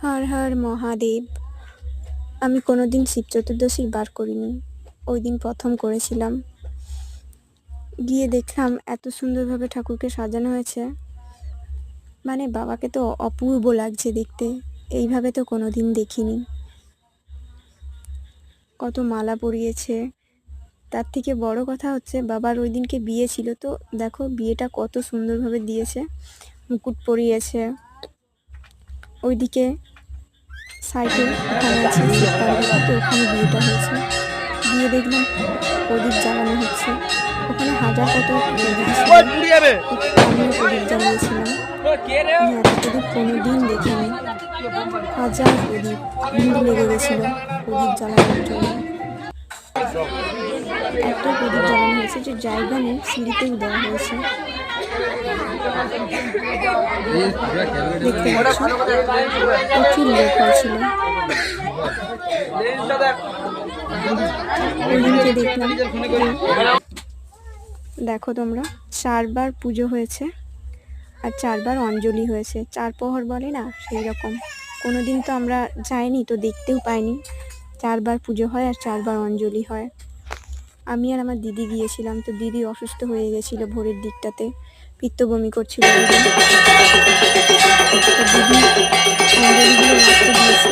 হর হর মহাদেব। আমি কোনোদিন শিব চতুর্দশীর বার করিনি, ওই দিন প্রথম করেছিলাম। গিয়ে দেখলাম এত সুন্দরভাবে ঠাকুরকে সাজানো হয়েছে, মানে বাবাকে তো অপূর্ব লাগছে দেখতে, এইভাবে তো কোনোদিন দেখিনি। কত মালা পরিয়েছে, তার থেকে বড় কথা হচ্ছে বাবার ওই দিনকে বিয়ে ছিল, তো দেখো বিয়েটা কত সুন্দরভাবে দিয়েছে, মুকুট পরিয়েছে। ওইদিকে সাইডে ওখানে আছে শিব পার্বতী, তো ওখানে বিয়েটা হয়েছে। গিয়ে দেখলাম প্রদীপ জ্বালানো হচ্ছে, ওখানে হাজার কত প্রদীপ ছিল, আমিও প্রদীপ জ্বালিয়েছিলাম। আমি এত প্রদীপ কোনোদিন দেখিনি, হাজার প্রদীপ, ভিড় লেগে গেছিল প্রদীপ জ্বালানোর জন্য। এত প্রদীপ জ্বালানো হয়েছে যে জায়গা নেই, সিঁড়িতেও দেওয়া হয়েছে। দেখতে পাচ্ছ প্রচুর লোক হয়েছিল। ওইদিনকে দেখলাম, দেখো তোমরা 4 বার পুজো হয়েছে আর 4 বার অঞ্জলি হয়েছে, 4 প্রহর বলে না সেই রকম। কোনোদিন তো আমরা যাইনি, তো দেখতেও পাইনি। 4 বার পুজো হয় আর 4 বার অঞ্জলি হয়। আমি আর আমার দিদি গিয়েছিলাম, তো দিদি অসুস্থ হয়ে গেছিলো ভোরের দিকটাতে, পিত্ত বমি করছিল দিদি। দিদি অঞ্জলিগুলো লাস্টে দিয়েছে।